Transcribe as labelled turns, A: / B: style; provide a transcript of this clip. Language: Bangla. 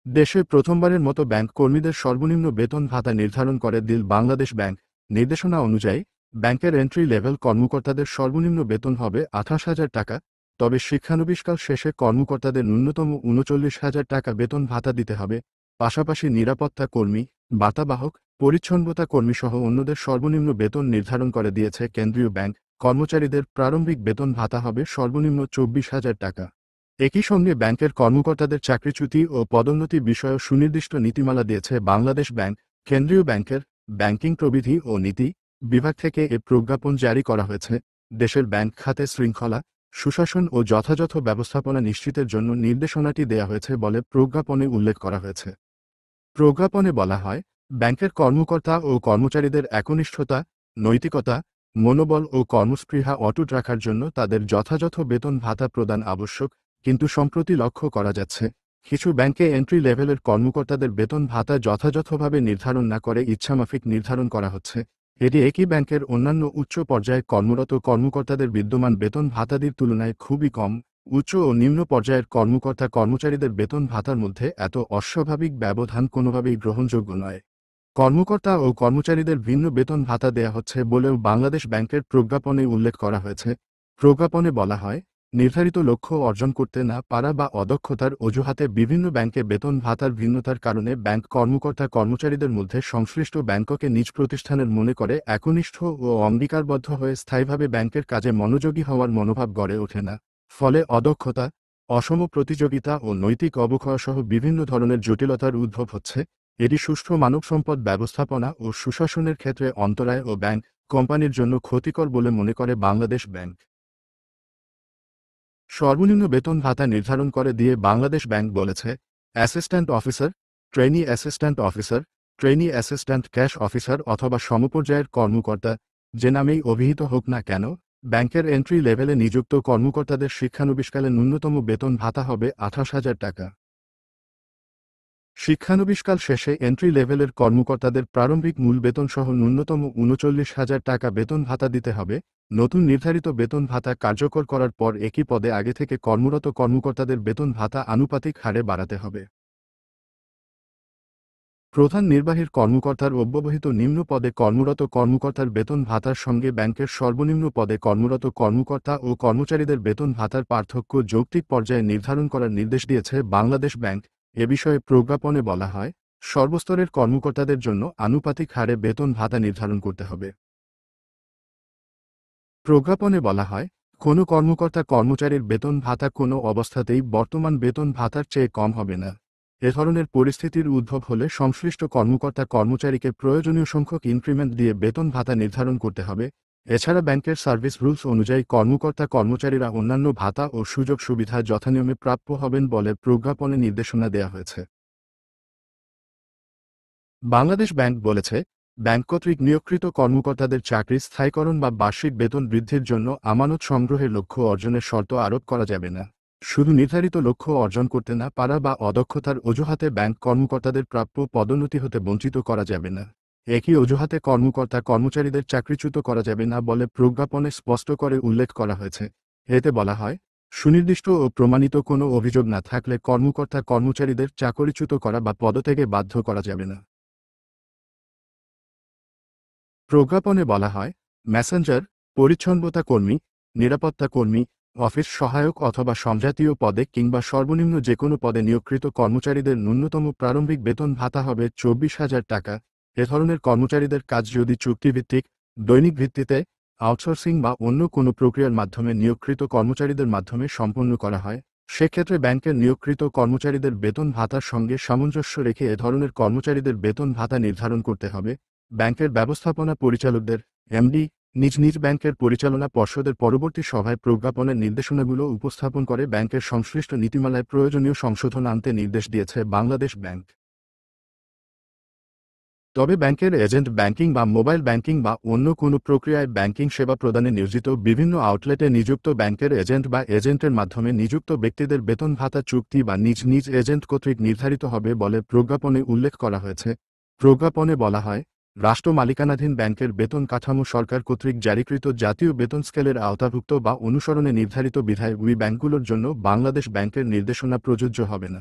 A: দেশে প্রথমবারের মতো ব্যাংক কর্মীদের সর্বনিম্ন বেতন ভাতা নির্ধারণ করে দিল বাংলাদেশ ব্যাংক। নির্দেশনা অনুযায়ী ব্যাংকের এন্ট্রি লেভেল কর্মকর্তাদের সর্বনিম্ন বেতন হবে 28,000 টাকা। তবে শিক্ষানবিষ্কার শেষে কর্মকর্তাদের ন্যূনতম 39,000 টাকা বেতন ভাতা দিতে হবে। পাশাপাশি নিরাপত্তা কর্মী, বার্তাবাহক, পরিচ্ছন্নতা কর্মী সহ অন্যদের সর্বনিম্ন বেতন নির্ধারণ করে দিয়েছে কেন্দ্রীয় ব্যাংক। কর্মচারীদের প্রারম্ভিক বেতন ভাতা হবে সর্বনিম্ন 24,000 টাকা। একই সঙ্গে ব্যাংকের কর্মকর্তাদের চাকরিচ্যুতি ও পদোন্নতি বিষয়েও সুনির্দিষ্ট নীতিমালা দিয়েছে বাংলাদেশ ব্যাংক। কেন্দ্রীয় ব্যাংকের ব্যাংকিং প্রবিধি ও নীতি বিভাগ থেকে এ প্রজ্ঞাপন জারি করা হয়েছে। দেশের ব্যাংক খাতে শৃঙ্খলা, সুশাসন ও যথাযথ ব্যবস্থাপনা নিশ্চিতের জন্য নির্দেশনাটি দেয়া হয়েছে বলে প্রজ্ঞাপনে উল্লেখ করা হয়েছে। প্রজ্ঞাপনে বলা হয়, ব্যাংকের কর্মকর্তা ও কর্মচারীদের একনিষ্ঠতা, নৈতিকতা, মনোবল ও কর্মস্পৃহা অটুট রাখার জন্য তাদের যথাযথ বেতন ভাতা প্রদান আবশ্যক। কিন্তু সম্প্রতি লক্ষ্য করা যাচ্ছে, কিছু ব্যাংকে এন্ট্রি লেভেলের কর্মকর্তাদের বেতন ভাতা যথাযথভাবে নির্ধারণ না করে ইচ্ছামাফিক নির্ধারণ করা হচ্ছে। এটি একই ব্যাংকের অন্যান্য উচ্চ পর্যায়ে কর্মরত কর্মকর্তাদের বিদ্যমান বেতন ভাতাদির তুলনায় খুবই কম। উচ্চ ও নিম্ন পর্যায়ের কর্মকর্তা কর্মচারীদের বেতন ভাতার মধ্যে এত অস্বাভাবিক ব্যবধান কোনোভাবেই গ্রহণযোগ্য নয়। কর্মকর্তা ও কর্মচারীদের ভিন্ন বেতন ভাতা দেয়া হচ্ছে বলেও বাংলাদেশ ব্যাংকের প্রজ্ঞাপনে উল্লেখ করা হয়েছে। প্রজ্ঞাপনে বলা হয়, নির্ধারিত লক্ষ্য অর্জন করতে না পারা বা অদক্ষতার অজুহাতে বিভিন্ন ব্যাংকে বেতন ভাতার ভিন্নতার কারণে ব্যাংক কর্মকর্তা কর্মচারীদের মধ্যে সংশ্লিষ্ট ব্যাংককে নিজ প্রতিষ্ঠানের মনে করে একনিষ্ঠ ও অঙ্গীকারবদ্ধ হয়ে স্থায়ীভাবে ব্যাংকের কাজে মনোযোগী হওয়ার মনোভাব গড়ে ওঠে না। ফলে অদক্ষতা, অসম প্রতিযোগিতা ও নৈতিক অবক্ষয়সহ বিভিন্ন ধরনের জটিলতার উদ্ভব হচ্ছে। এটি সুষ্ঠু মানবসম্পদ ব্যবস্থাপনা ও সুশাসনের ক্ষেত্রে অন্তরায় ও ব্যাংক কোম্পানির জন্য ক্ষতিকর বলে মনে করে বাংলাদেশ ব্যাংক। সর্বনিম্ন বেতন ভাতা নির্ধারণ করে দিয়ে বাংলাদেশ ব্যাংক বলেছে, assistant officer, trainee assistant officer, trainee assistant cash officer অথবা সমপর্যায়ের কর্মকর্তা যে নামেই অভিহিত হোক না কেন, ব্যাংকের এন্ট্রি লেভেলে নিযুক্ত কর্মকর্তাদের শিক্ষানবিশকালে ন্যূনতম বেতন ভাতা হবে 28,000 টাকা। শিক্ষানবিশকাল শেষে এন্ট্রি লেভেলের কর্মকর্তাদের প্রারম্ভিক মূল বেতন সহ ন্যূনতম 39,000 টাকা বেতন ভাতা দিতে হবে। নতুন নির্ধারিত বেতন ভাতা কার্যকর করার পর একই পদে আগে থেকে কর্মরত কর্মকর্তাদের বেতন ভাতা আনুপাতিক হারে বাড়াতে হবে। প্রধান নির্বাহীর কর্মকর্তার অব্যবহিত নিম্ন পদে কর্মরত কর্মকর্তার বেতন ভাতার সঙ্গে ব্যাংকের সর্বনিম্ন পদে কর্মরত কর্মকর্তা ও কর্মচারীদের বেতন ভাতার পার্থক্য যৌক্তিক পর্যায়ে নির্ধারণ করার নির্দেশ দিয়েছে বাংলাদেশ ব্যাংক। এ বিষয়ে প্রজ্ঞাপনে বলা হয়, সর্বস্তরের কর্মকর্তাদের জন্য আনুপাতিক হারে বেতন ভাতা নির্ধারণ করতে হবে। প্রজ্ঞাপনে বলা হয়, কোনো কর্মকর্তা কর্মচারীর বেতন ভাতা কোনো অবস্থাতেই বর্তমান বেতন ভাতার চেয়ে কম হবে না। এ ধরনের পরিস্থিতির উদ্ভব হলে সংশ্লিষ্ট কর্মকর্তা কর্মচারীকে প্রয়োজনীয় সংখ্যক ইনক্রিমেন্ট দিয়ে বেতন ভাতা নির্ধারণ করতে হবে। এছাড়া ব্যাংকের সার্ভিস রুলস অনুযায়ী কর্মকর্তা কর্মচারীরা অন্যান্য ভাতা ও সুযোগ সুবিধা যথানিয়মে প্রাপ্য হবেন বলে প্রজ্ঞাপনে নির্দেশনা দেওয়া হয়েছে। বাংলাদেশ ব্যাংক বলেছে, ব্যাংক কর্তৃক নিয়োগকৃত কর্মকর্তাদের চাকরি স্থায়ীকরণ বা বার্ষিক বেতন বৃদ্ধির জন্য আমানত সংগ্রহের লক্ষ্য অর্জনের শর্ত আরোপ করা যাবে না। শুধু নির্ধারিত লক্ষ্য অর্জন করতে না পারা বা অদক্ষতার অজুহাতে ব্যাংক কর্মকর্তাদের প্রাপ্য পদোন্নতি হতে বঞ্চিত করা যাবে না। একই অজুহাতে কর্মকর্তা কর্মচারীদের চাকরিচ্যুত করা যাবে না বলে প্রজ্ঞাপনে স্পষ্ট করে উল্লেখ করা হয়েছে। এতে বলা হয়, সুনির্দিষ্ট ও প্রমাণিত কোনো অভিযোগ না থাকলে কর্মকর্তা কর্মচারীদের চাকরিচ্যুত করা বা পদত্যাগে বাধ্য করা যাবে না। প্রজ্ঞাপনে বলা হয়, মেসেঞ্জার, পরিচ্ছন্নতা কর্মী, নিরাপত্তা কর্মী, অফিস সহায়ক অথবা সমজাতীয় পদে কিংবা সর্বনিম্ন যেকোনো পদে নিয়োগকৃত কর্মচারীদের ন্যূনতম প্রারম্ভিক বেতন ভাতা হবে 24,000 টাকা। এ ধরনের কর্মচারীদের কাজ যদি চুক্তিভিত্তিক, দৈনিক ভিত্তিতে, আউটসোর্সিং বা অন্য কোনো প্রক্রিয়ার মাধ্যমে নিয়োগকৃত কর্মচারীদের মাধ্যমে সম্পন্ন করা হয়, সেক্ষেত্রে ব্যাংকের নিয়োগকৃত কর্মচারীদের বেতন ভাতার সঙ্গে সামঞ্জস্য রেখে এ ধরনের কর্মচারীদের বেতন ভাতা নির্ধারণ করতে হবে। ব্যাংকের ব্যবস্থাপনা পরিচালকদের, এমডি, নিজ নিজ ব্যাংকের পরিচালনা পর্ষদের পরবর্তী সভায় প্রজ্ঞাপনের নির্দেশনাগুলো উপস্থাপন করে ব্যাংকের সংশ্লিষ্ট নীতিমালায় প্রয়োজনীয় সংশোধন আনতে নির্দেশ দিয়েছে বাংলাদেশ ব্যাংক। তবে ব্যাংকের এজেন্ট ব্যাংকিং বা মোবাইল ব্যাংকিং বা অন্য কোনো প্রক্রিয়ায় ব্যাংকিং সেবা প্রদানে নিয়োজিত বিভিন্ন আউটলেটে নিযুক্ত ব্যাংকের এজেন্ট বা এজেন্টের মাধ্যমে নিযুক্ত ব্যক্তিদের বেতন ভাতা চুক্তি বা নিজ নিজ এজেন্ট কর্তৃক নির্ধারিত হবে বলে প্রজ্ঞাপনে উল্লেখ করা হয়েছে। প্রজ্ঞাপনে বলা হয়, রাষ্ট্র মালিকানাধীন ব্যাংকের বেতন কাঠামো সরকার কর্তৃক জারিকৃত জাতীয় বেতন স্কেলের আওতাভুক্ত বা অনুসরণে নির্ধারিত বিধায় ওই ব্যাংকগুলোর জন্য বাংলাদেশ ব্যাংকের নির্দেশনা প্রযোজ্য হবে না।